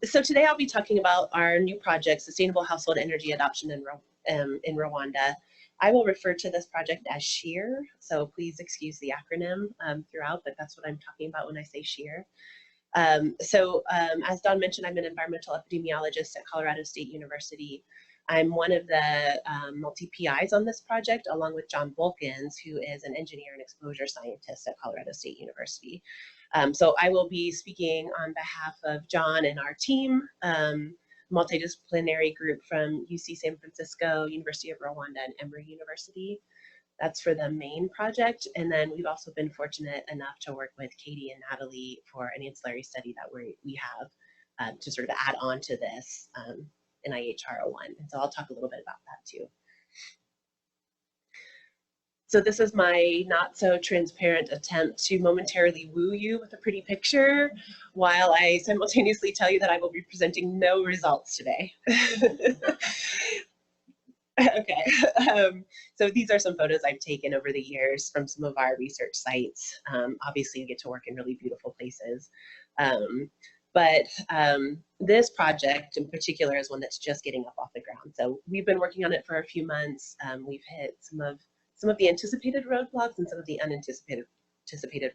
So today I'll be talking about our new project, Sustainable Household Energy Adoption in Rwanda. I will refer to this project as SHEAR, so please excuse the acronym throughout, but that's what I'm talking about when I say SHEAR. As Dawn mentioned, I'm an environmental epidemiologist at Colorado State University. I'm one of the multi-PIs on this project, along with John Volkins, who is an engineer and exposure scientist at Colorado State University. So I will be speaking on behalf of John and our team, multidisciplinary group from UC San Francisco, University of Rwanda, and Emory University. That's for the main project. And then we've also been fortunate enough to work with Katie and Natalie for an ancillary study that we have to sort of add on to this NIHR 01. And so I'll talk a little bit about that too. So this is my not so transparent attempt to momentarily woo you with a pretty picture while I simultaneously tell you that I will be presenting no results today. Okay, so these are some photos I've taken over the years from some of our research sites. Obviously, you get to work in really beautiful places. This project in particular is one that's just getting up off the ground. So we've been working on it for a few months. We've hit some of the anticipated roadblocks and some of the unanticipated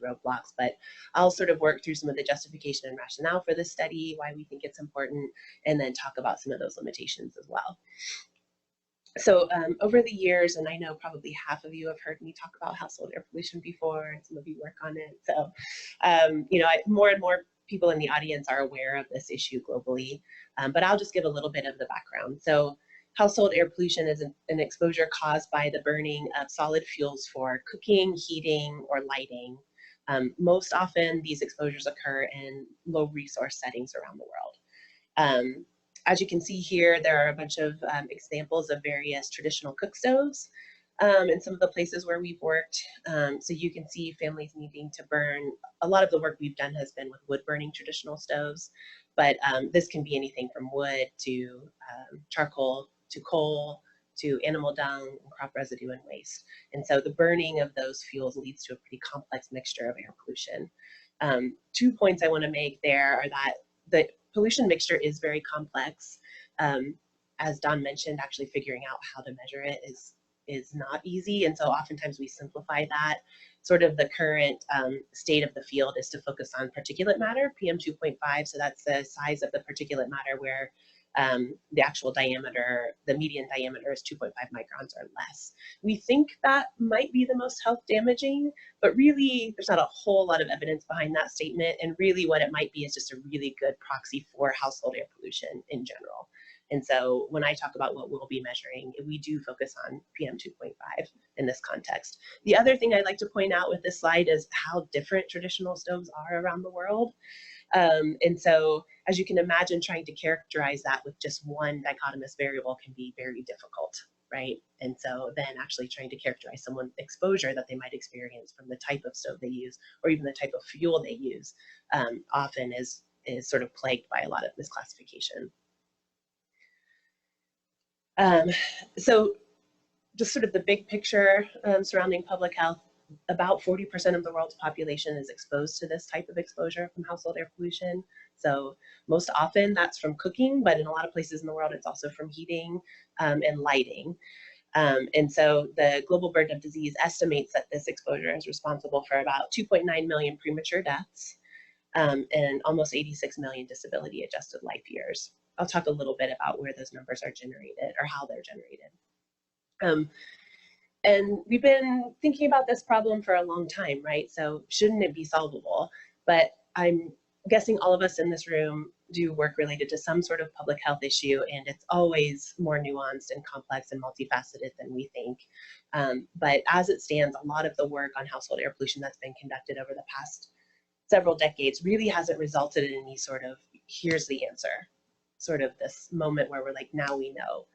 roadblocks, but I'll sort of work through some of the justification and rationale for this study, why we think it's important, and then talk about some of those limitations as well. So over the years, and I know probably half of you have heard me talk about household air pollution before, and some of you work on it. So, more and more people in the audience are aware of this issue globally, but I'll just give a little bit of the background. So household air pollution is an exposure caused by the burning of solid fuels for cooking, heating, or lighting. Most often, these exposures occur in low resource settings around the world. As you can see here, there are a bunch of examples of various traditional cook stoves in some of the places where we've worked. So you can see families needing to burn. A lot of the work we've done has been with wood burning traditional stoves, but this can be anything from wood to charcoal to coal to animal dung and crop residue and waste. And so the burning of those fuels leads to a pretty complex mixture of air pollution. 2 points I want to make there are that the pollution mixture is very complex. As Dawn mentioned, actually figuring out how to measure it is not easy. And so oftentimes we simplify that. Sort of the current state of the field is to focus on particulate matter, PM2.5. So that's the size of the particulate matter where the actual diameter, the median diameter is 2.5 microns or less. We think that might be the most health damaging, but really there's not a whole lot of evidence behind that statement. And really what it might be is just a really good proxy for household air pollution in general. And so when I talk about what we'll be measuring, we do focus on PM2.5 in this context. The other thing I'd like to point out with this slide is how different traditional stoves are around the world. And so as you can imagine, trying to characterize that with just one dichotomous variable can be very difficult, right? And so then actually trying to characterize someone's exposure that they might experience from the type of stove they use or even the type of fuel they use often is sort of plagued by a lot of misclassification. So just sort of the big picture surrounding public health, about 40% of the world's population is exposed to this type of exposure from household air pollution. So most often that's from cooking, but in a lot of places in the world, it's also from heating and lighting. And so the Global Burden of Disease estimates that this exposure is responsible for about 2.9 million premature deaths and almost 86 million disability adjusted life years. I'll talk a little bit about where those numbers are generated or how they're generated. And we've been thinking about this problem for a long time, right? So shouldn't it be solvable? But I'm guessing all of us in this room do work related to some sort of public health issue, and it's always more nuanced and complex and multifaceted than we think. But as it stands, a lot of the work on household air pollution that's been conducted over the past several decades really hasn't resulted in any sort of, here's the answer, sort of this moment where we're like, now we know.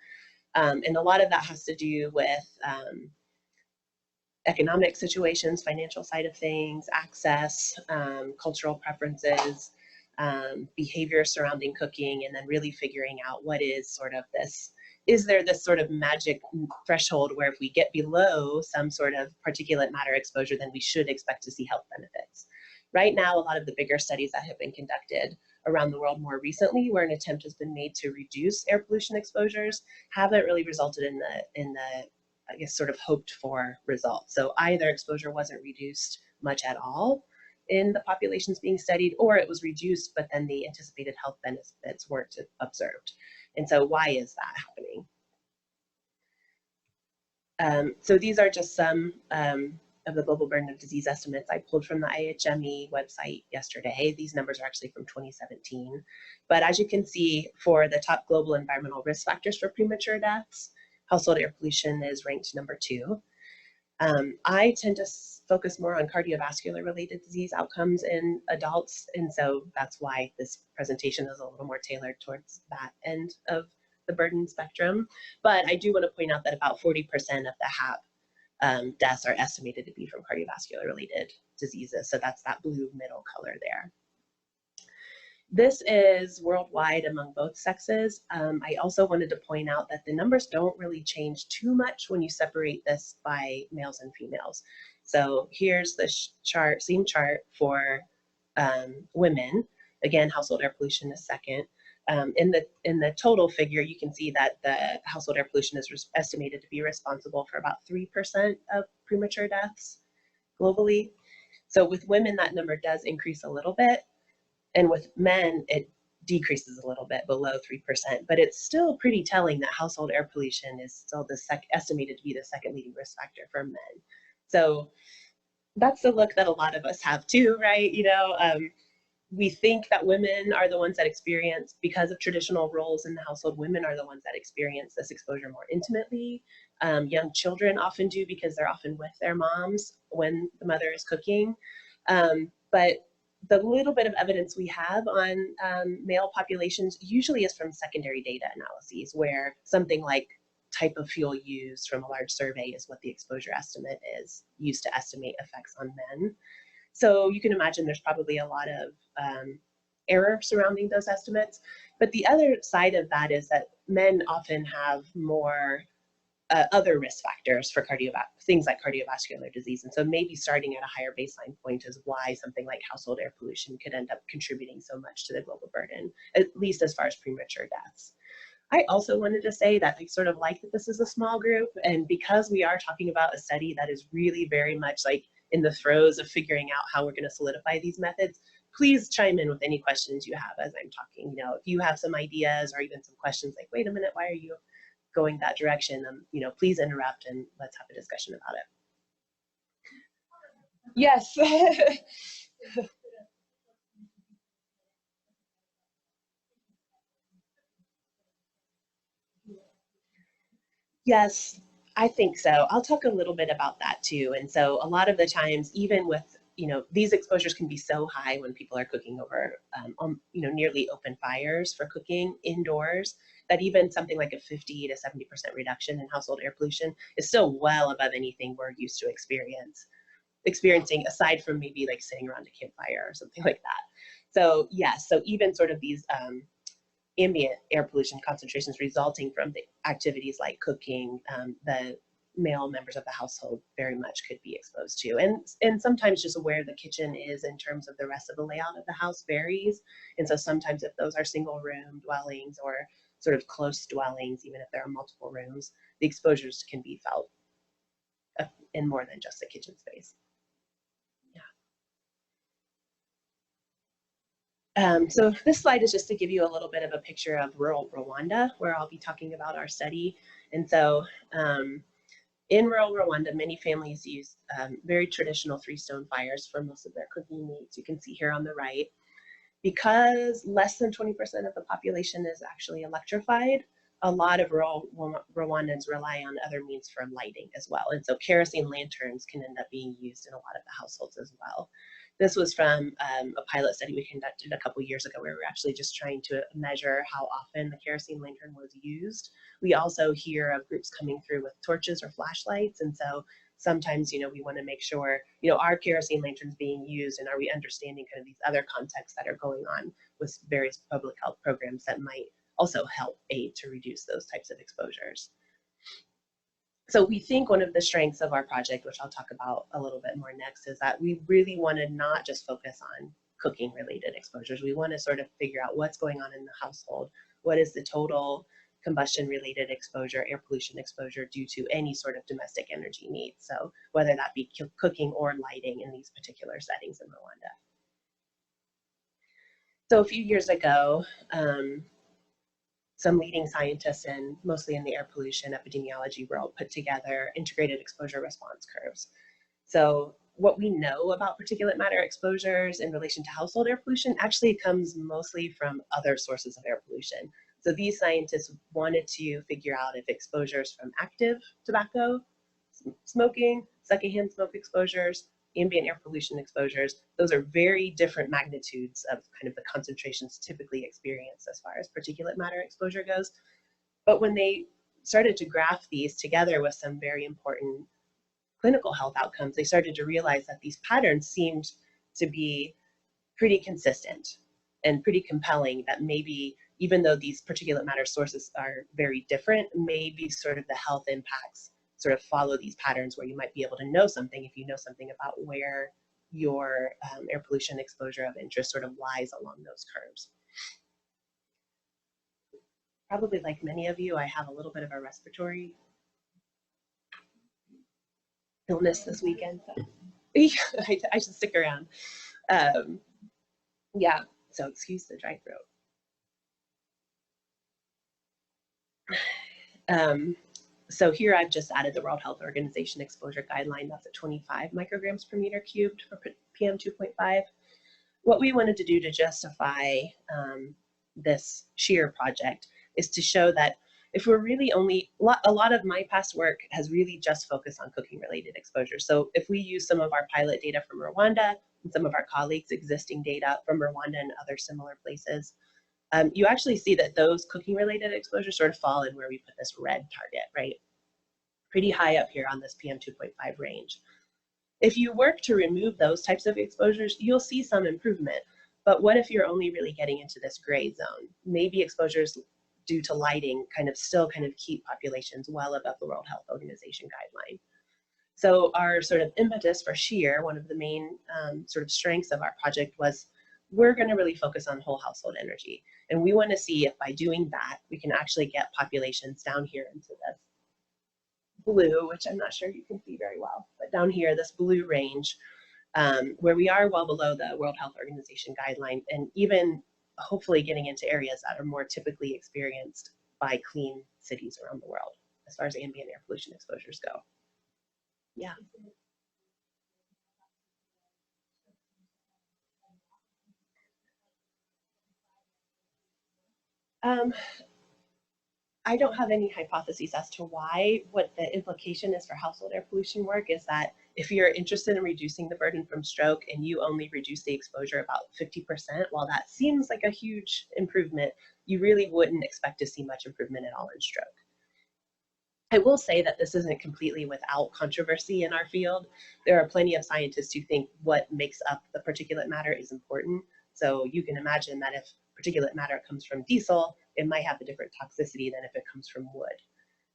And a lot of that has to do with economic situations, financial side of things, access, cultural preferences, behavior surrounding cooking, and then really figuring out what is sort of this, is there this sort of magic threshold where if we get below some sort of particulate matter exposure, then we should expect to see health benefits. Right now, a lot of the bigger studies that have been conducted around the world more recently, where an attempt has been made to reduce air pollution exposures, haven't really resulted in the I guess sort of hoped for results. So either exposure wasn't reduced much at all in the populations being studied, or it was reduced, but then the anticipated health benefits weren't observed. And so why is that happening? So these are just some of the global burden of disease estimates I pulled from the IHME website yesterday. These numbers are actually from 2017. But as you can see, for the top global environmental risk factors for premature deaths, household air pollution is ranked number 2. I tend to focus more on cardiovascular related disease outcomes in adults, and so that's why this presentation is a little more tailored towards that end of the burden spectrum. But I do want to point out that about 40% of the HAP deaths are estimated to be from cardiovascular related diseases, so that's that blue middle color there. This is worldwide among both sexes. I also wanted to point out that the numbers don't really change too much when you separate this by males and females. So here's the chart, same chart for women. Again, household air pollution is second. In the total figure, you can see that the household air pollution is estimated to be responsible for about 3% of premature deaths globally. So with women, that number does increase a little bit. And with men, it decreases a little bit below 3%, but it's still pretty telling that household air pollution is still estimated to be the second leading risk factor for men. So that's the look that a lot of us have too, right? You know, we think that women are the ones that experience, because of traditional roles in the household, women are the ones that experience this exposure more intimately. Young children often do because they're often with their moms when the mother is cooking. But the little bit of evidence we have on male populations usually is from secondary data analyses, where something like type of fuel used from a large survey is what the exposure estimate is used to estimate effects on men. So you can imagine there's probably a lot of error surrounding those estimates. But the other side of that is that men often have more other risk factors for things like cardiovascular disease. And so maybe starting at a higher baseline point is why something like household air pollution could end up contributing so much to the global burden, at least as far as premature deaths. I also wanted to say that I sort of like that this is a small group, and because we are talking about a study that is really very much like in the throes of figuring out how we're going to solidify these methods, please chime in with any questions you have as I'm talking. You know, if you have some ideas or even some questions like, wait a minute, why are you going that direction, you know, please interrupt and let's have a discussion about it. Yes. Yes, I think so. I'll talk a little bit about that too. And so a lot of the times, even with, you know, these exposures can be so high when people are cooking over, you know, nearly open fires for cooking indoors, that even something like a 50 to 70% reduction in household air pollution is still well above anything we're used to experiencing, aside from maybe like sitting around a campfire or something like that. So yes, so even sort of these ambient air pollution concentrations resulting from the activities like cooking, the male members of the household very much could be exposed to. And sometimes just where the kitchen is in terms of the rest of the layout of the house varies. And so sometimes if those are single room dwellings or sort of close dwellings, even if there are multiple rooms, the exposures can be felt in more than just the kitchen space. So this slide is just to give you a little bit of a picture of rural Rwanda, where I'll be talking about our study. And so in rural Rwanda, many families use very traditional 3-stone fires for most of their cooking needs. You can see here on the right. Because less than 20% of the population is actually electrified, a lot of rural Rwandans rely on other means for lighting as well. And so kerosene lanterns can end up being used in a lot of the households as well. This was from a pilot study we conducted a couple years ago, where we were actually just trying to measure how often the kerosene lantern was used. We also hear of groups coming through with torches or flashlights. And so sometimes, you know, we want to make sure, you know, are kerosene lanterns being used, and are we understanding kind of these other contexts that are going on with various public health programs that might also help aid to reduce those types of exposures. So we think one of the strengths of our project, which I'll talk about a little bit more next, is that we really want to not just focus on cooking related exposures. We want to sort of figure out what's going on in the household. What is the total combustion related exposure, air pollution exposure due to any sort of domestic energy needs. So whether that be cooking or lighting in these particular settings in Rwanda. So a few years ago, some leading scientists and mostly in the air pollution epidemiology world put together integrated exposure response curves. So what we know about particulate matter exposures in relation to household air pollution actually comes mostly from other sources of air pollution. So these scientists wanted to figure out if exposures from active tobacco, smoking, secondhand smoke exposures, ambient air pollution exposures, those are very different magnitudes of kind of the concentrations typically experienced as far as particulate matter exposure goes. But when they started to graph these together with some very important clinical health outcomes, they started to realize that these patterns seemed to be pretty consistent and pretty compelling, that maybe even though these particulate matter sources are very different, maybe sort of the health impacts sort of follow these patterns where you might be able to know something if you know something about where your air pollution exposure of interest sort of lies along those curves. Probably like many of you, I have a little bit of a respiratory illness this weekend, so I should stick around. Yeah, so excuse the dry throat. So here I've just added the World Health Organization exposure guideline. That's at 25 micrograms per meter cubed for PM 2.5. What we wanted to do to justify this SHEAR project is to show that if we're really only, a lot of my past work has really just focused on cooking related exposure. So if we use some of our pilot data from Rwanda and some of our colleagues' existing data from Rwanda and other similar places, you actually see that those cooking related exposures sort of fall in where we put this red target, right? Pretty high up here on this PM 2.5 range. If you work to remove those types of exposures, you'll see some improvement. But what if you're only really getting into this gray zone? Maybe exposures due to lighting still keep populations well above the World Health Organization guideline. So our sort of impetus for SHEAR, one of the main sort of strengths of our project was we're going to really focus on whole household energy. And we want to see if by doing that, we can actually get populations down here into this blue, which I'm not sure you can see very well, but down here, this blue range, where we are well below the World Health Organization guideline, and even hopefully getting into areas that are more typically experienced by clean cities around the world as far as ambient air pollution exposures go. Yeah. I don't have any hypotheses as to why. What the implication is for household air pollution work is that if you're interested in reducing the burden from stroke and you only reduce the exposure about 50%, while that seems like a huge improvement, you really wouldn't expect to see much improvement at all in stroke. I will say that this isn't completely without controversy in our field. There are plenty of scientists who think what makes up the particulate matter is important. So you can imagine that if particulate matter comes from diesel, it might have a different toxicity than if it comes from wood.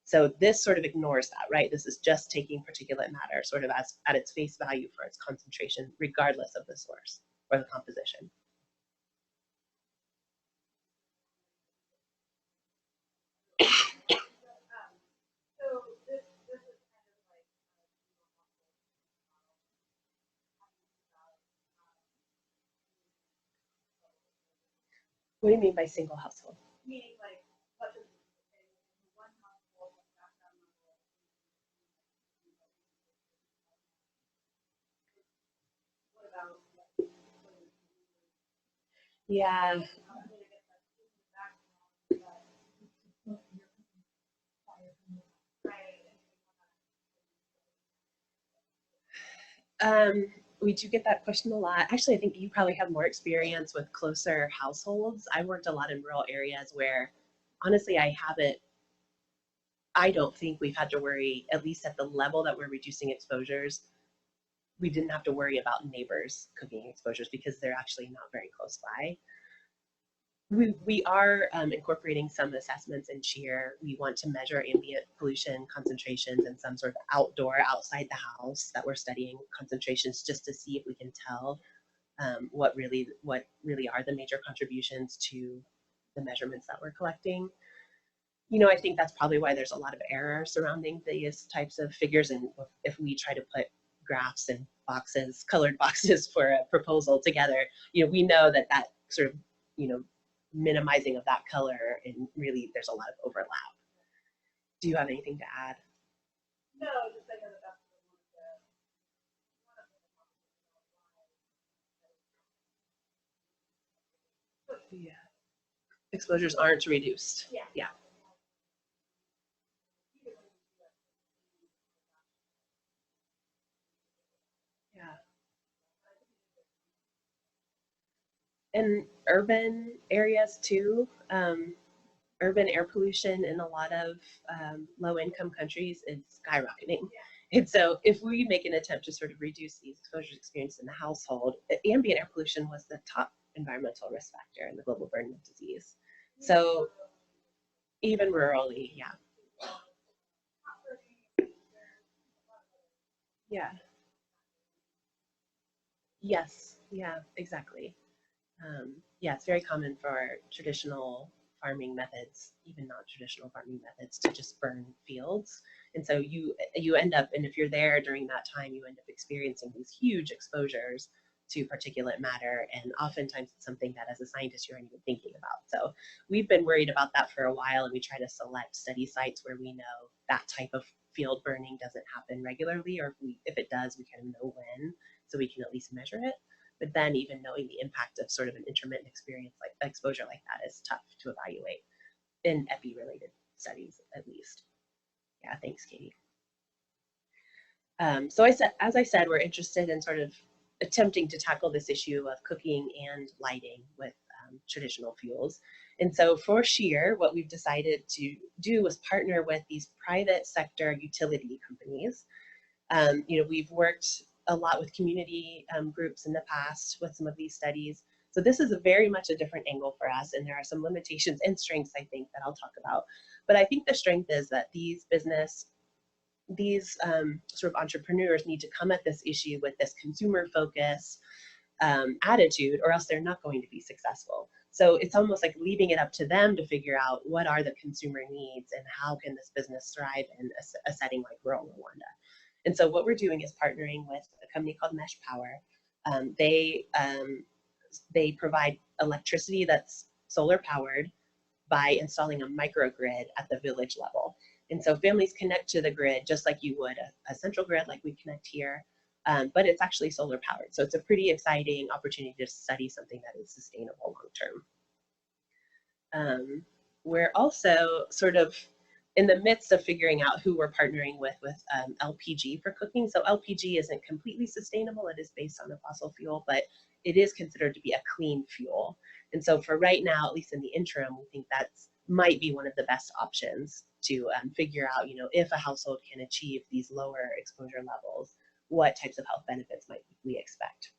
So this sort of ignores that, right? This is just taking particulate matter sort of as at its face value for its concentration, regardless of the source or the composition. What do you mean by single household? Meaning like what does one household background level? What about yeah. We do get that question a lot. Actually, I think you probably have more experience with closer households. I worked a lot in rural areas where, honestly, I don't think we've had to worry, at least at the level that we're reducing exposures, we didn't have to worry about neighbors' cooking exposures because they're actually not very close by. We are incorporating some assessments in SHEAR. We want to measure ambient pollution concentrations and some sort of outdoor, outside the house that we're studying concentrations just to see if we can tell what really are the major contributions to the measurements that we're collecting. You know, I think that's probably why there's a lot of error surrounding these types of figures. And if we try to put graphs and boxes, colored boxes for a proposal together, you know, we know that that sort of, you know, minimizing of that color, and really there's a lot of overlap. Do you have anything to add? No, just I know that that's one of the Yeah. Exposures aren't reduced. yeah. Yeah. Yeah. And urban areas too. Urban air pollution in a lot of low-income countries is skyrocketing. And so if we make an attempt to sort of reduce these exposures experienced in the household, ambient air pollution was the top environmental risk factor in the global burden of disease. So even rurally, yeah. Yeah. Yes. Yeah, exactly. Yeah, it's very common for traditional farming methods, even non-traditional farming methods, to just burn fields. And so you end up, and if you're there during that time, you end up experiencing these huge exposures to particulate matter. And oftentimes it's something that as a scientist, you aren't even thinking about. So we've been worried about that for a while, and we try to select study sites where we know that type of field burning doesn't happen regularly, or if it does, we kind of know when, so we can at least measure it. But then even knowing the impact of sort of an intermittent experience like exposure like that is tough to evaluate in epi-related studies, at least. Yeah, thanks, Katie. So as I said, we're interested in sort of attempting to tackle this issue of cooking and lighting with traditional fuels. And so for SHEAR, what we've decided to do was partner with these private sector utility companies. You know, we've worked a lot with community groups in the past with some of these studies. So this is very much a different angle for us, and there are some limitations and strengths, I think, that I'll talk about. But I think the strength is that these sort of entrepreneurs need to come at this issue with this consumer focus attitude, or else they're not going to be successful. So it's almost like leaving it up to them to figure out what are the consumer needs and how can this business thrive in a setting like rural Rwanda. And so what we're doing is partnering with a company called Mesh Power. They provide electricity that's solar powered by installing a microgrid at the village level. And so families connect to the grid just like you would a central grid like we connect here, but it's actually solar powered. So it's a pretty exciting opportunity to study something that is sustainable long term. We're also sort of in the midst of figuring out who we're partnering with LPG for cooking. So LPG isn't completely sustainable. It is based on a fossil fuel, but it is considered to be a clean fuel. And so for right now, at least in the interim, we think that might be one of the best options to figure out, you know, if a household can achieve these lower exposure levels, what types of health benefits might we expect.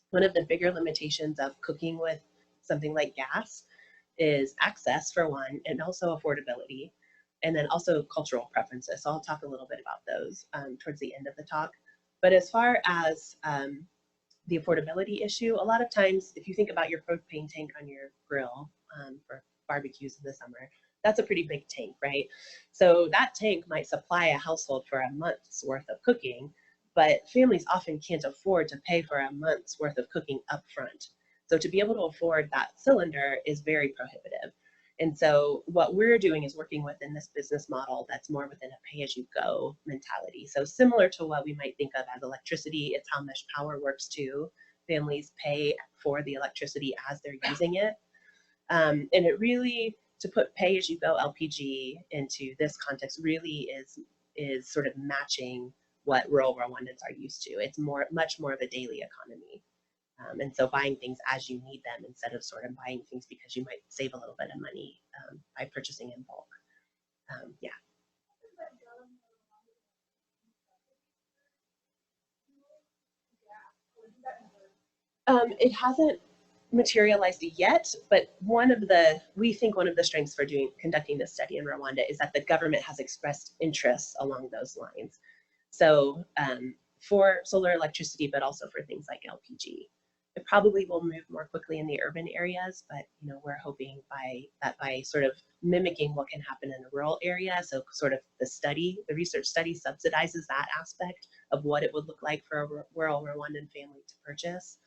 One of the bigger limitations of cooking with something like gas is access, for one, and also affordability, and then also cultural preferences. So I'll talk a little bit about those towards the end of the talk. But as far as the affordability issue, a lot of times, if you think about your propane tank on your grill for barbecues in the summer, that's a pretty big tank, right? So that tank might supply a household for a month's worth of cooking, but families often can't afford to pay for a month's worth of cooking up front. So to be able to afford that cylinder is very prohibitive. And so what we're doing is working within this business model that's more within a pay-as-you-go mentality. So similar to what we might think of as electricity, it's how Mesh Power works too. Families pay for the electricity as they're using it. And it really, to put pay-as-you-go LPG into this context really is sort of matching what rural Rwandans are used to. It's much more of a daily economy. And so buying things as you need them instead of sort of buying things because you might save a little bit of money by purchasing in bulk. Yeah. It hasn't materialized yet, but we think one of the strengths for conducting this study in Rwanda is that the government has expressed interest along those lines. So for solar electricity, but also for things like LPG. It probably will move more quickly in the urban areas, but we're hoping by sort of mimicking what can happen in a rural area, so sort of the research study subsidizes that aspect of what it would look like for a rural Rwandan family to purchase,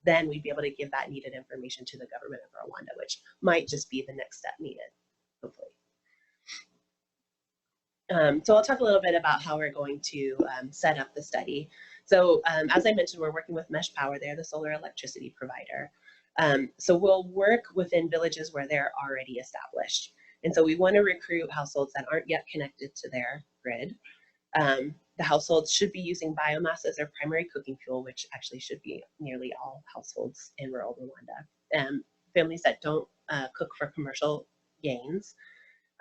then we'd be able to give that needed information to the government of Rwanda, which might just be the next step needed, hopefully. So I'll talk a little bit about how we're going to set up the study. So as I mentioned, we're working with Mesh Power. They're the solar electricity provider. So we'll work within villages where they're already established. And so we want to recruit households that aren't yet connected to their grid. The households should be using biomass as their primary cooking fuel, which actually should be nearly all households in rural Rwanda. Families that don't cook for commercial gains.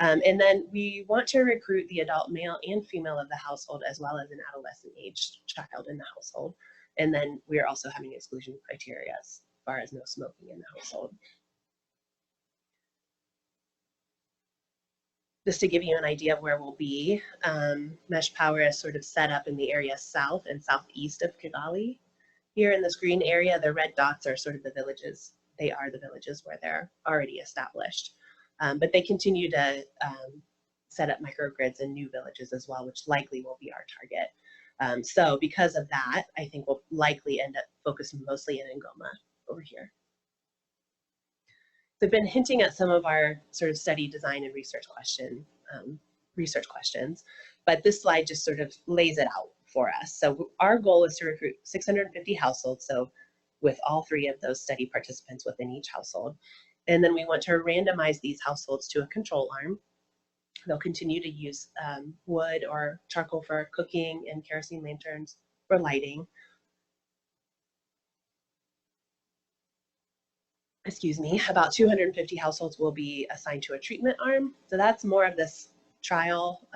And then we want to recruit the adult male and female of the household, as well as an adolescent aged child in the household. And then we're also having exclusion criteria as far as no smoking in the household. Just to give you an idea of where we'll be, Mesh Power is sort of set up in the area south and southeast of Kigali. Here in this green area, the red dots are sort of the villages. They are the villages where they're already established. But they continue to set up microgrids in new villages as well, which likely will be our target. So because of that, I think we'll likely end up focusing mostly in Ngoma over here. So I've been hinting at some of our sort of study design and research questions, but this slide just sort of lays it out for us. So our goal is to recruit 650 households, so with all 3 of those study participants within each household. And then we want to randomize these households to a control arm. They'll continue to use wood or charcoal for cooking and kerosene lanterns for lighting. Excuse me, about 250 households will be assigned to a treatment arm. So that's more of this trial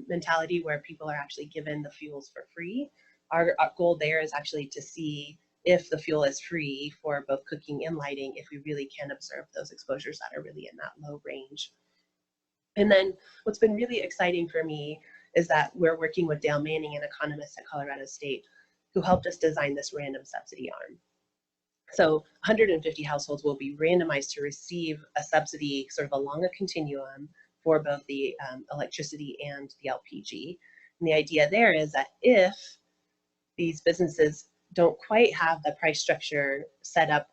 mentality where people are actually given the fuels for free. Our goal there is actually to see if the fuel is free for both cooking and lighting, if we really can observe those exposures that are really in that low range. And then what's been really exciting for me is that we're working with Dale Manning, an economist at Colorado State, who helped us design this random subsidy arm. So 150 households will be randomized to receive a subsidy sort of along a continuum for both the electricity and the LPG. And the idea there is that if these businesses don't quite have the price structure set up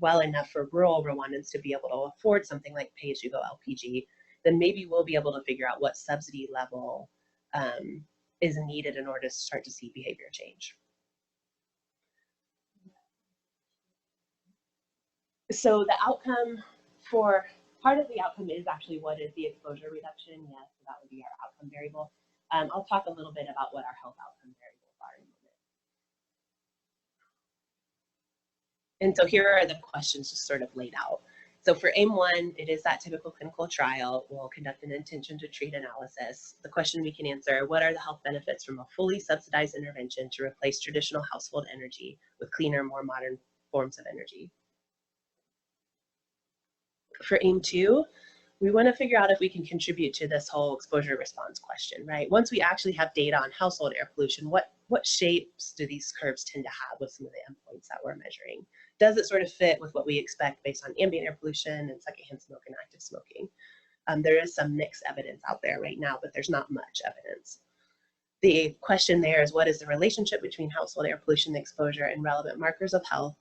well enough for rural Rwandans to be able to afford something like pay-as-you-go LPG, then maybe we'll be able to figure out what subsidy level is needed in order to start to see behavior change. So the outcome part of the outcome is actually what is the exposure reduction. Yes, so that would be our outcome variable. I'll talk a little bit about what our health outcome variables are in a minute. And so here are the questions just sort of laid out. So for AIM-1, it is that typical clinical trial. We'll conduct an intention to treat analysis. The question we can answer, what are the health benefits from a fully subsidized intervention to replace traditional household energy with cleaner, more modern forms of energy? For AIM-2, we want to figure out if we can contribute to this whole exposure response question, right? Once we actually have data on household air pollution, what shapes do these curves tend to have with some of the endpoints that we're measuring? Does it sort of fit with what we expect based on ambient air pollution and secondhand smoke and active smoking? There is some mixed evidence out there right now, but there's not much evidence. The question there is, what is the relationship between household air pollution exposure and relevant markers of health?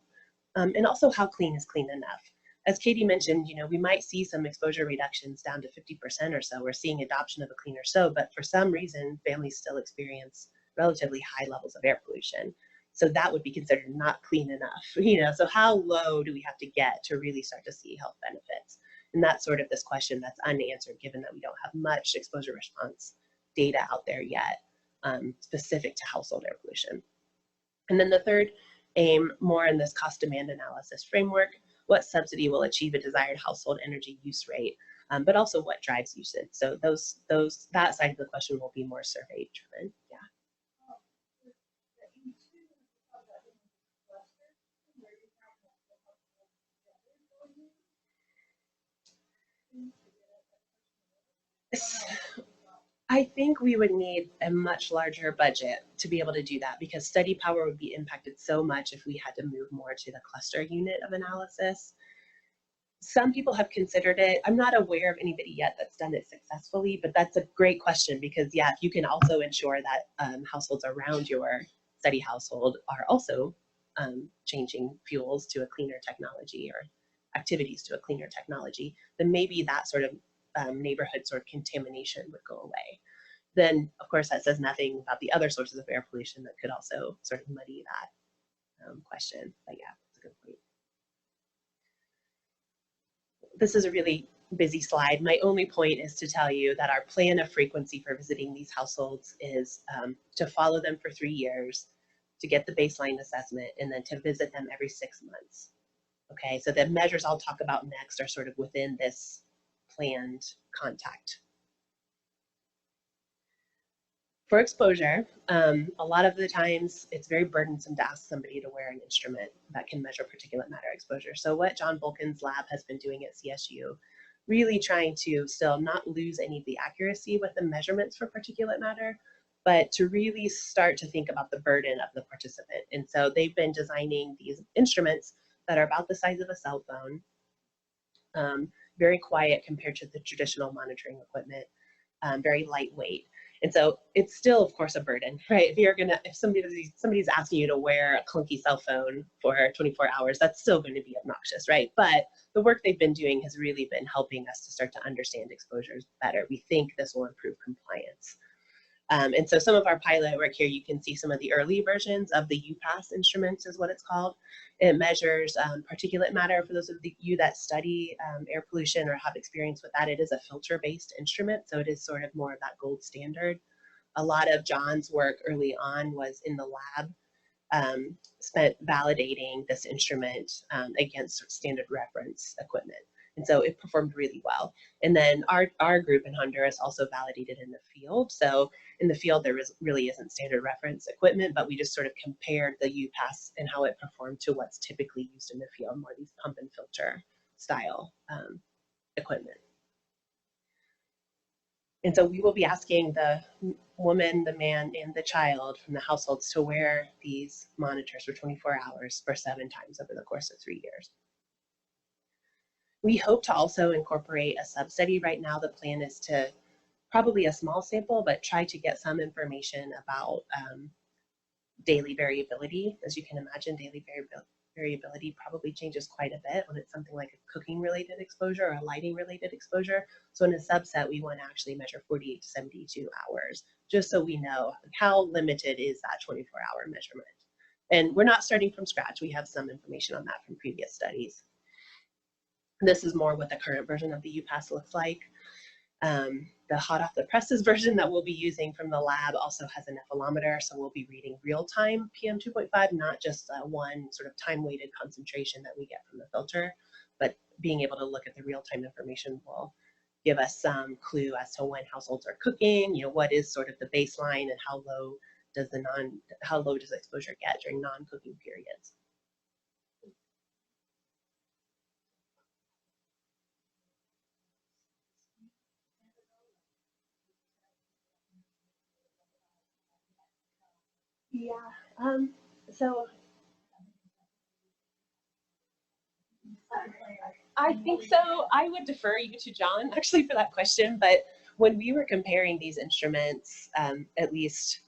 And also, how clean is clean enough? As Katie mentioned, we might see some exposure reductions down to 50% or so. We're seeing adoption of a cleaner stove, but for some reason, families still experience relatively high levels of air pollution. So that would be considered not clean enough. So how low do we have to get to really start to see health benefits? And that's sort of this question that's unanswered, given that we don't have much exposure response data out there yet, specific to household air pollution. And then the third aim, more in this cost demand analysis framework, what subsidy will achieve a desired household energy use rate, but also what drives usage. So that side of the question will be more survey driven. Yeah. I think we would need a much larger budget to be able to do that because study power would be impacted so much if we had to move more to the cluster unit of analysis. Some people have considered it. I'm not aware of anybody yet that's done it successfully, but that's a great question because, yeah, if you can also ensure that households around your study household are also changing fuels to a cleaner technology or activities to a cleaner technology, then maybe that sort of neighborhood sort of contamination would go away. Then, of course, that says nothing about the other sources of air pollution that could also sort of muddy that question. But yeah, that's a good point. This is a really busy slide. My only point is to tell you that our plan of frequency for visiting these households is to follow them for 3 years, to get the baseline assessment, and then to visit them every 6 months. Okay, so the measures I'll talk about next are sort of within this planned contact. For exposure, a lot of the times it's very burdensome to ask somebody to wear an instrument that can measure particulate matter exposure. So what John Bolkin's lab has been doing at CSU, really trying to still not lose any of the accuracy with the measurements for particulate matter, but to really start to think about the burden of the participant. And so they've been designing these instruments that are about the size of a cell phone, very quiet compared to the traditional monitoring equipment, very lightweight. And so it's still, of course, a burden, right? If somebody's asking you to wear a clunky cell phone for 24 hours, that's still going to be obnoxious, right? But the work they've been doing has really been helping us to start to understand exposures better. We think this will improve compliance. And so some of our pilot work here, you can see some of the early versions of the UPass instruments is what it's called. It measures particulate matter. For those of you that study air pollution or have experience with that, it is a filter-based instrument, so it is sort of more of that gold standard. A lot of John's work early on was in the lab, spent validating this instrument against standard reference equipment. And so it performed really well. And then our group in Honduras also validated in the field. So in the field, there really isn't standard reference equipment, but we just sort of compared the UPass and how it performed to what's typically used in the field, more these pump and filter style equipment. And so we will be asking the woman, the man, and the child from the households to wear these monitors for 24 hours for 7 times over the course of 3 years. We hope to also incorporate a sub-study. Right now, the plan is to probably a small sample, but try to get some information about daily variability. As you can imagine, daily variability probably changes quite a bit when it's something like a cooking-related exposure or a lighting-related exposure. So in a subset, we want to actually measure 48 to 72 hours, just so we know how limited is that 24-hour measurement. And we're not starting from scratch. We have some information on that from previous studies. This is more what the current version of the UPass looks like. The hot off the presses version that we'll be using from the lab also has a nephelometer, so we'll be reading real-time PM 2.5, not just one sort of time-weighted concentration that we get from the filter, but being able to look at the real-time information will give us some clue as to when households are cooking, what is sort of the baseline and how low does exposure get during non-cooking periods. Yeah, so I think so. I would defer you to John actually for that question, but when we were comparing these instruments, at least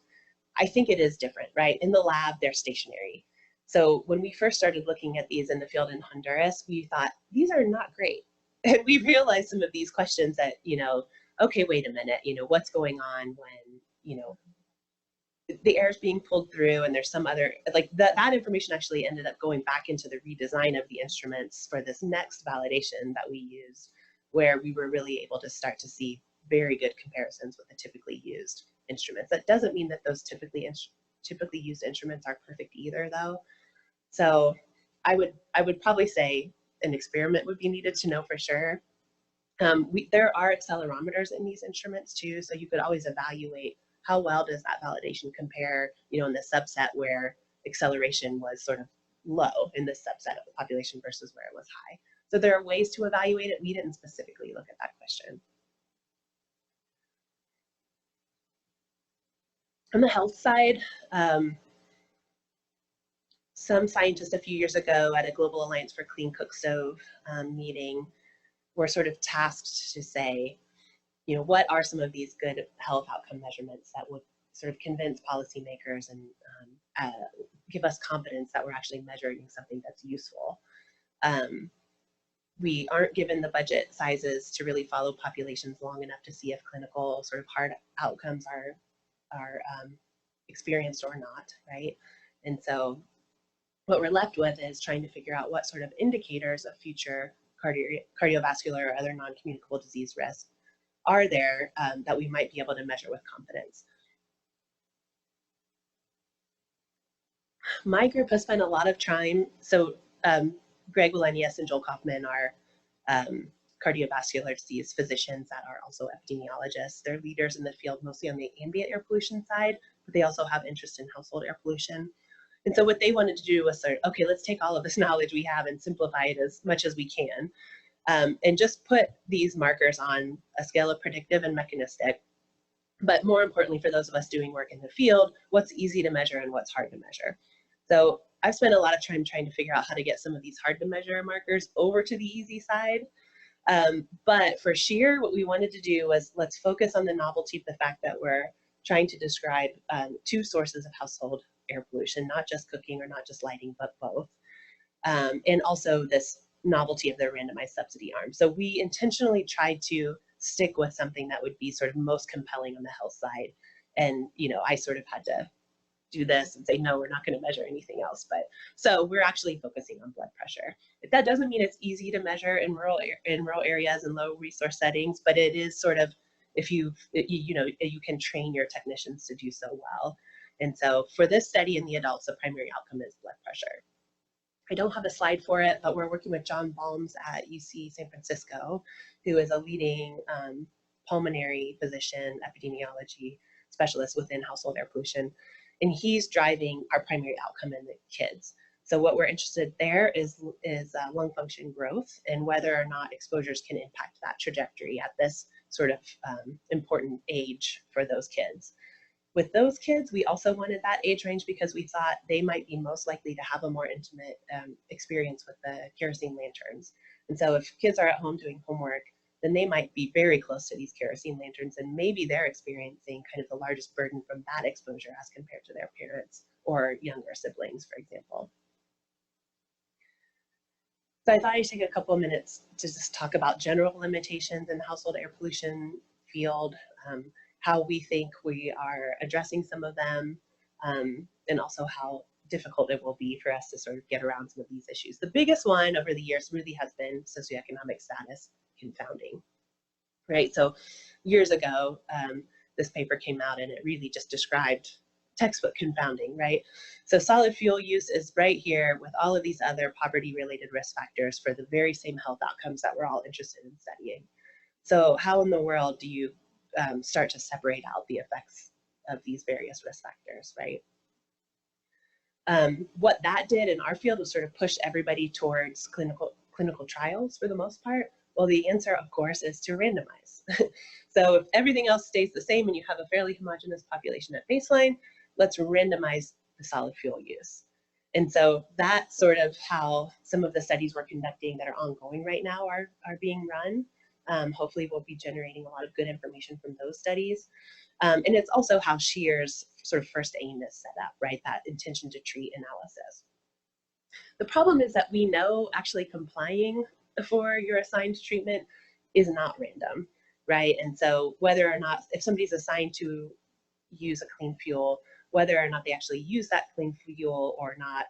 I think it is different, right? In the lab, they're stationary. So when we first started looking at these in the field in Honduras, we thought, these are not great. And we realized some of these questions that, okay, wait a minute, what's going on when, the air is being pulled through and there's some other, like that information actually ended up going back into the redesign of the instruments for this next validation that we used, where we were really able to start to see very good comparisons with the typically used instruments. That doesn't mean that those typically used instruments are perfect either, though. So I would probably say an experiment would be needed to know for sure. There are accelerometers in these instruments too, so you could always evaluate how well does that validation compare, in the subset where acceleration was sort of low in this subset of the population versus where it was high. So there are ways to evaluate it. We didn't specifically look at that question. On the health side, some scientists a few years ago at a Global Alliance for Clean Cook Stove meeting were sort of tasked to say, you know, what are some of these good health outcome measurements that would sort of convince policymakers and give us confidence that we're actually measuring something that's useful. We aren't given the budget sizes to really follow populations long enough to see if clinical sort of hard outcomes are experienced or not, right? And so what we're left with is trying to figure out what sort of indicators of future cardiovascular or other non-communicable disease risk are there that we might be able to measure with confidence. My group has spent a lot of time, so Greg Wallenius and Joel Kaufman are cardiovascular disease physicians that are also epidemiologists. They're leaders in the field mostly on the ambient air pollution side, but they also have interest in household air pollution. And so what they wanted to do was sort of, okay, let's take all of this knowledge we have and simplify it as much as we can, and just put these markers on a scale of predictive and mechanistic. But more importantly, for those of us doing work in the field, what's easy to measure and what's hard to measure. So I've spent a lot of time trying to figure out how to get some of these hard to measure markers over to the easy side. But for SHEAR, what we wanted to do was let's focus on the novelty of the fact that we're trying to describe two sources of household air pollution, not just cooking or not just lighting, but both. And also this novelty of their randomized subsidy arm. So we intentionally tried to stick with something that would be sort of most compelling on the health side. And, you know, I sort of had to do this and say, no, we're not going to measure anything else. But so we're actually focusing on blood pressure. That doesn't mean it's easy to measure in rural areas and low resource settings, but it is sort of, if you can train your technicians to do so well. And so for this study in the adults, the primary outcome is blood pressure. I don't have a slide for it, but we're working with John Balms at UC San Francisco, who is a leading pulmonary physician, epidemiology specialist within household air pollution. And he's driving our primary outcome in the kids. So what we're interested there is lung function growth and whether or not exposures can impact that trajectory at this sort of important age for those kids. With those kids, we also wanted that age range because we thought they might be most likely to have a more intimate experience with the kerosene lanterns. And so if kids are at home doing homework, then they might be very close to these kerosene lanterns and maybe they're experiencing kind of the largest burden from that exposure as compared to their parents or younger siblings, for example. So I thought I'd take a couple of minutes to just talk about general limitations in the household air pollution field, how we think we are addressing some of them, and also how difficult it will be for us to sort of get around some of these issues. The biggest one over the years really has been socioeconomic status confounding, right? So years ago, this paper came out and it really just described textbook confounding, right? So solid fuel use is right here with all of these other poverty-related risk factors for the very same health outcomes that we're all interested in studying. So how in the world do you start to separate out the effects of these various risk factors, right? What that did in our field was sort of push everybody towards clinical trials for the most part. Well, the answer, of course, is to randomize. So if everything else stays the same and you have a fairly homogeneous population at baseline, let's randomize the solid fuel use. And so that's sort of how some of the studies we're conducting that are ongoing right now are being run. Hopefully we'll be generating a lot of good information from those studies. And it's also how SHEAR's sort of first aim is set up, right? That intention to treat analysis. The problem is that we know actually complying for your assigned treatment is not random, right? And so whether or not, if somebody's assigned to use a clean fuel, whether or not they actually use that clean fuel or not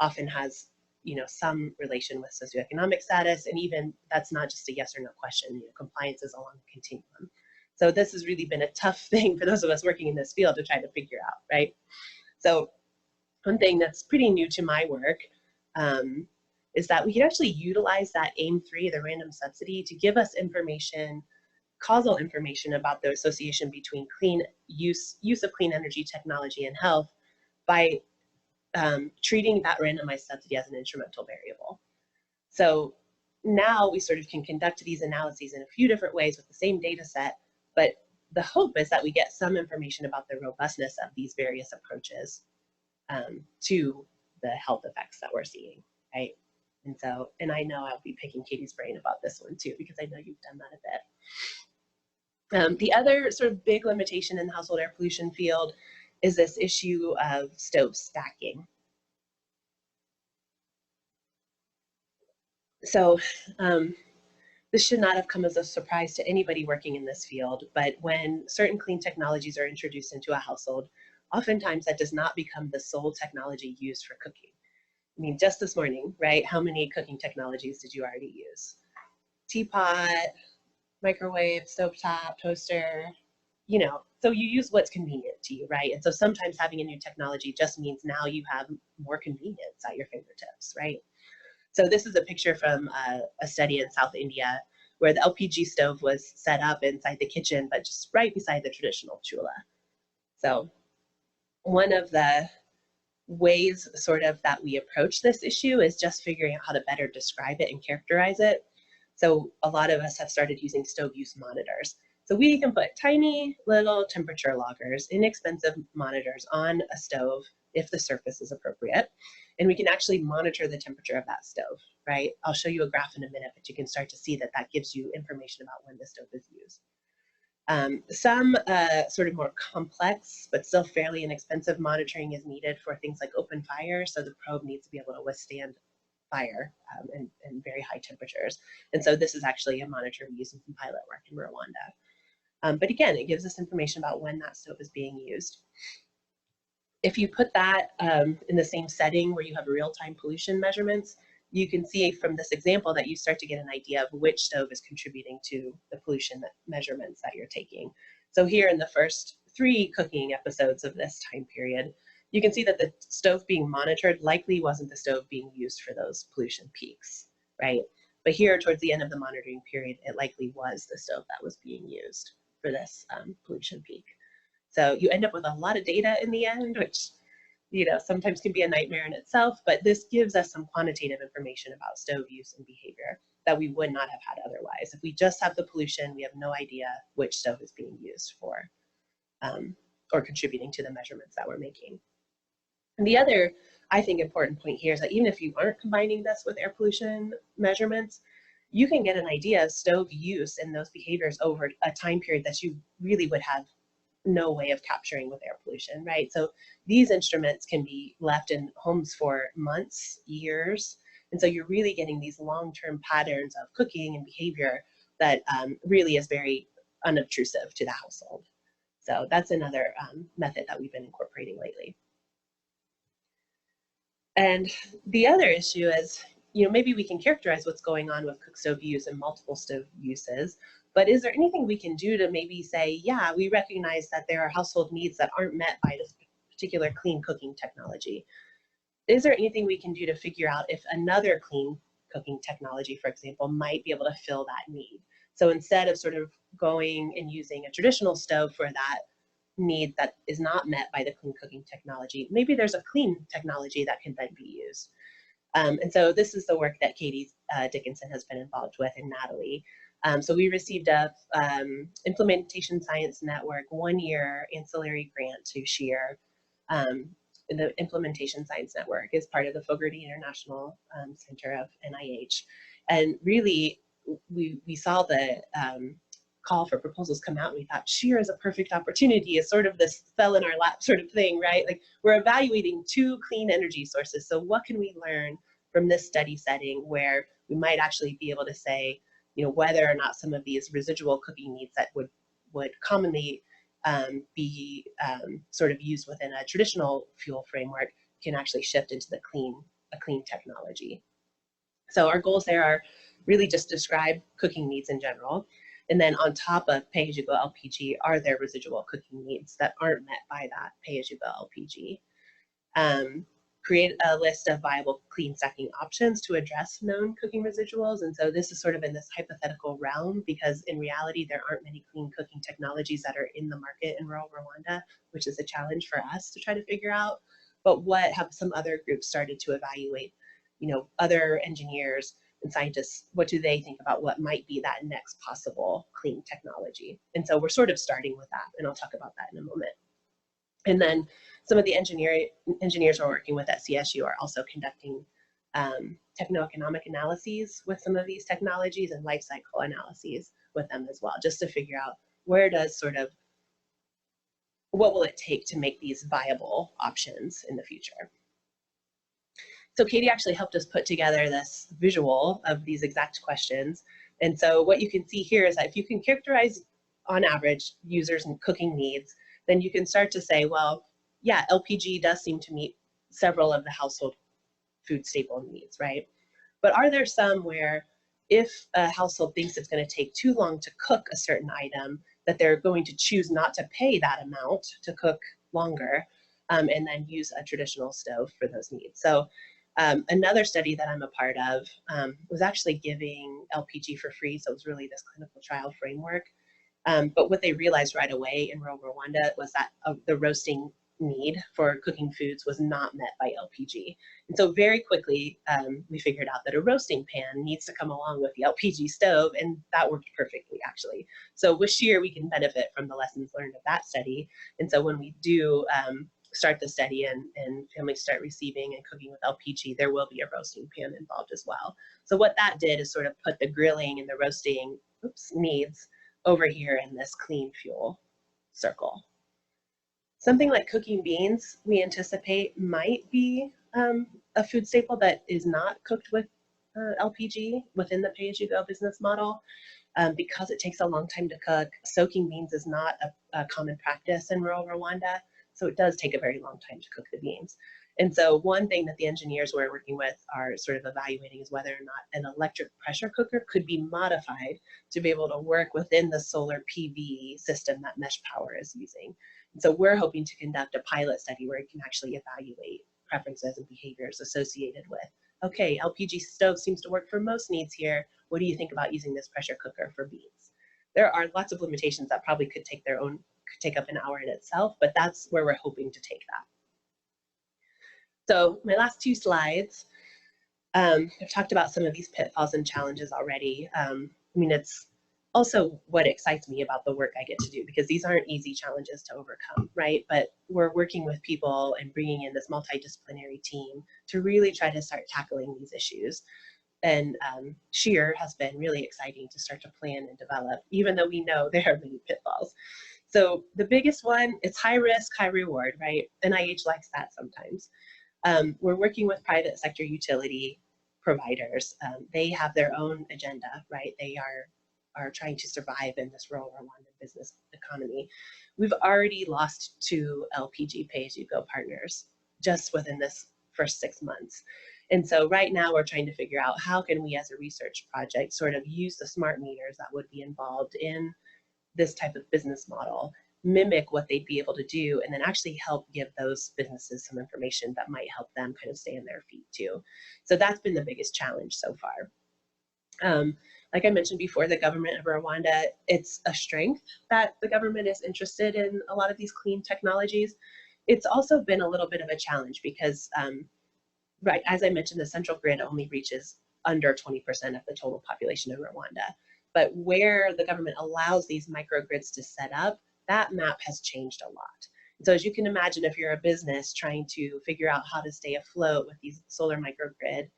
often has, you know, some relation with socioeconomic status, and even that's not just a yes or no question. You know, compliance is along the continuum. So this has really been a tough thing for those of us working in this field to try to figure out, right? So one thing that's pretty new to my work is that we can actually utilize that AIM-3, the random subsidy, to give us information, causal information about the association between use of clean energy technology and health by treating that randomized subsidy as an instrumental variable. So now we sort of can conduct these analyses in a few different ways with the same data set, but the hope is that we get some information about the robustness of these various approaches to the health effects that we're seeing, right? And so, and I know I'll be picking Katie's brain about this one too, because I know you've done that a bit. The other sort of big limitation in the household air pollution field is this issue of stove stacking. So this should not have come as a surprise to anybody working in this field, but when certain clean technologies are introduced into a household, oftentimes that does not become the sole technology used for cooking. I mean, just this morning, right? How many cooking technologies did you already use? Teapot, microwave, stovetop, toaster, you know, so you use what's convenient to you, right? And so sometimes having a new technology just means now you have more convenience at your fingertips, right? So this is a picture from a study in South India where the LPG stove was set up inside the kitchen, but just right beside the traditional chula. So one of the ways sort of that we approach this issue is just figuring out how to better describe it and characterize it. So a lot of us have started using stove use monitors. So we can put tiny little temperature loggers, inexpensive monitors on a stove if the surface is appropriate. And we can actually monitor the temperature of that stove, right? I'll show you a graph in a minute, but you can start to see that that gives you information about when the stove is used. Some sort of more complex, but still fairly inexpensive monitoring is needed for things like open fire. So the probe needs to be able to withstand fire and very high temperatures. And so this is actually a monitor we use in some pilot work in Rwanda. But again, it gives us information about when that stove is being used. If you put that in the same setting where you have real-time pollution measurements, you can see from this example that you start to get an idea of which stove is contributing to the pollution measurements that you're taking. So here in the first 3 cooking episodes of this time period, you can see that the stove being monitored likely wasn't the stove being used for those pollution peaks, right? But here towards the end of the monitoring period, it likely was the stove that was being used for this pollution peak. So you end up with a lot of data in the end, which, you know, sometimes can be a nightmare in itself, but this gives us some quantitative information about stove use and behavior that we would not have had otherwise. If we just have the pollution, we have no idea which stove is being used for or contributing to the measurements that we're making. And the other, I think, important point here is that even if you aren't combining this with air pollution measurements, you can get an idea of stove use and those behaviors over a time period that you really would have no way of capturing with air pollution, right? So these instruments can be left in homes for months, years, and so you're really getting these long-term patterns of cooking and behavior that really is very unobtrusive to the household. So that's another method that we've been incorporating lately. And the other issue is, you know, maybe we can characterize what's going on with cook stove use and multiple stove uses, but is there anything we can do to maybe say, yeah, we recognize that there are household needs that aren't met by this particular clean cooking technology? Is there anything we can do to figure out if another clean cooking technology, for example, might be able to fill that need? So instead of sort of going and using a traditional stove for that need that is not met by the clean cooking technology, maybe there's a clean technology that can then be used. And so this is the work that Katie Dickinson has been involved with, and Natalie. So we received a Implementation Science Network 1-year ancillary grant to SHEAR. The Implementation Science Network is part of the Fogarty International Center of NIH. And really, we saw the call for proposals come out, and we thought SHEAR is a perfect opportunity. It's sort of this fell in our lap sort of thing, right? Like, we're evaluating 2 clean energy sources. So what can we learn from this study setting where we might actually be able to say, you know, whether or not some of these residual cooking needs that would commonly be sort of used within a traditional fuel framework can actually shift into a clean technology. So our goals there are really just describe cooking needs in general. And then on top of pay-as-you-go LPG, are there residual cooking needs that aren't met by that pay-as-you-go LPG? Create a list of viable clean stacking options to address known cooking residuals. And so this is sort of in this hypothetical realm, because in reality, there aren't many clean cooking technologies that are in the market in rural Rwanda, which is a challenge for us to try to figure out. But what have some other groups started to evaluate? You know, other engineers and scientists, what do they think about what might be that next possible clean technology? And so we're sort of starting with that, and I'll talk about that in a moment. And then some of the engineers we're working with at CSU are also conducting techno-economic analyses with some of these technologies and life cycle analyses with them as well, just to figure out where does sort of, what will it take to make these viable options in the future. So Katie actually helped us put together this visual of these exact questions. And so what you can see here is that if you can characterize on average users and cooking needs, then you can start to say, well, yeah, LPG does seem to meet several of the household food staple needs, right? But are there some where if a household thinks it's going to take too long to cook a certain item, that they're going to choose not to pay that amount to cook longer and then use a traditional stove for those needs? So another study that I'm a part of was actually giving LPG for free. So it was really this clinical trial framework. But what they realized right away in rural Rwanda was that the roasting need for cooking foods was not met by LPG. And so very quickly, we figured out that a roasting pan needs to come along with the LPG stove, and that worked perfectly, actually. So with SHEAR, we can benefit from the lessons learned of that study. And so when we do start the study and families start receiving and cooking with LPG, there will be a roasting pan involved as well. So what that did is sort of put the grilling and the roasting needs over here in this clean fuel circle. Something like cooking beans, we anticipate might be a food staple that is not cooked with LPG within the pay-as-you-go business model because it takes a long time to cook. Soaking beans is not a common practice in rural Rwanda, so it does take a very long time to cook the beans. And so one thing that the engineers we're working with are sort of evaluating is whether or not an electric pressure cooker could be modified to be able to work within the solar PV system that Mesh Power is using. And so we're hoping to conduct a pilot study where you can actually evaluate preferences and behaviors associated with, okay, LPG stove seems to work for most needs here. What do you think about using this pressure cooker for beans? There are lots of limitations that probably could take up an hour in itself, but that's where we're hoping to take that. So my last two slides, I've talked about some of these pitfalls and challenges already. I mean, it's also what excites me about the work I get to do, because these aren't easy challenges to overcome, right? But we're working with people and bringing in this multidisciplinary team to really try to start tackling these issues. And SHEAR has been really exciting to start to plan and develop, even though we know there are many pitfalls. So the biggest one, it's high risk, high reward, right? NIH likes that sometimes. We're working with private sector utility providers. They have their own agenda, right? They are trying to survive in this rural Rwandan business economy. We've already lost 2 LPG pay-as-you-go partners just within this first 6 months. And so right now we're trying to figure out how can we as a research project sort of use the smart meters that would be involved in this type of business model, mimic what they'd be able to do, and then actually help give those businesses some information that might help them kind of stay on their feet too. So that's been the biggest challenge so far. Like I mentioned before, the government of Rwanda, it's a strength that the government is interested in a lot of these clean technologies. It's also been a little bit of a challenge because, right, as I mentioned, the central grid only reaches under 20% of the total population in Rwanda. But where the government allows these microgrids to set up, that map has changed a lot. So as you can imagine, if you're a business trying to figure out how to stay afloat with these solar microgrids,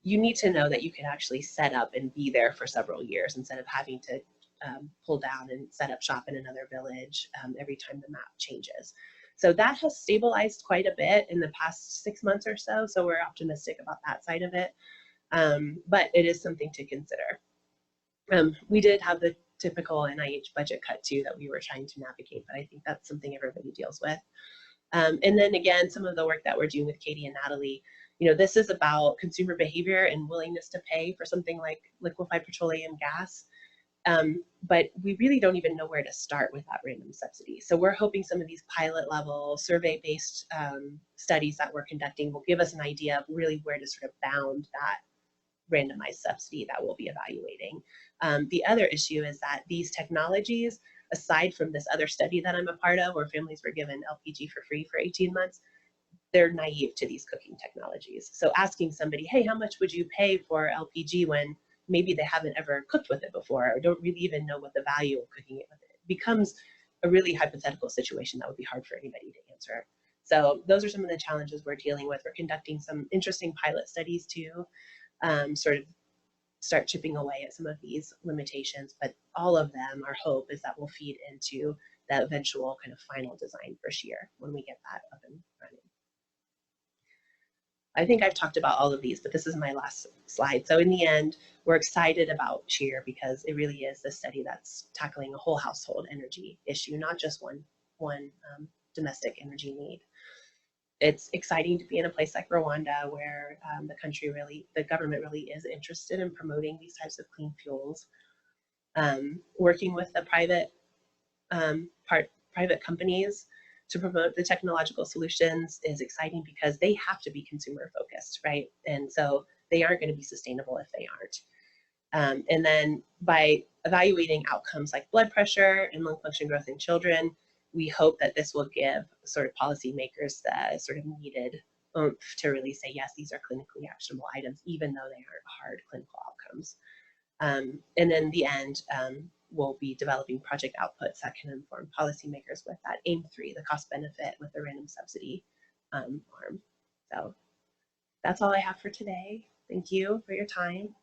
you need to know that you can actually set up and be there for several years instead of having to pull down and set up shop in another village every time the map changes. So that has stabilized quite a bit in the past 6 months or so. So we're optimistic about that side of it. But it is something to consider. We did have the typical NIH budget cut too that we were trying to navigate, but I think that's something everybody deals with. And then again, some of the work that we're doing with Katie and Natalie, you know, this is about consumer behavior and willingness to pay for something like liquefied petroleum gas. But we really don't even know where to start with that random subsidy. So we're hoping some of these pilot level survey-based studies that we're conducting will give us an idea of really where to sort of bound that randomized subsidy that we'll be evaluating. The other issue is that these technologies, aside from this other study that I'm a part of where families were given LPG for free for 18 months, they're naive to these cooking technologies. So asking somebody, hey, how much would you pay for LPG when maybe they haven't ever cooked with it before or don't really even know what the value of cooking it with it becomes a really hypothetical situation that would be hard for anybody to answer. So those are some of the challenges we're dealing with. We're conducting some interesting pilot studies too, sort of start chipping away at some of these limitations, but all of them, our hope is that will feed into the eventual kind of final design for SHEAR when we get that up and running. I think I've talked about all of these, but this is my last slide. So in the end, we're excited about SHEAR because it really is the study that's tackling a whole household energy issue, not just one domestic energy need. It's exciting to be in a place like Rwanda where the government really is interested in promoting these types of clean fuels. Working with the private companies to promote the technological solutions is exciting because they have to be consumer focused, right? And so they aren't going to be sustainable if they aren't. And then by evaluating outcomes like blood pressure and lung function growth in children, we hope that this will give sort of policymakers the sort of needed oomph to really say, yes, these are clinically actionable items, even though they aren't hard clinical outcomes. And in the end, we'll be developing project outputs that can inform policymakers with that AIM-3, the cost benefit with the random subsidy arm. So that's all I have for today. Thank you for your time.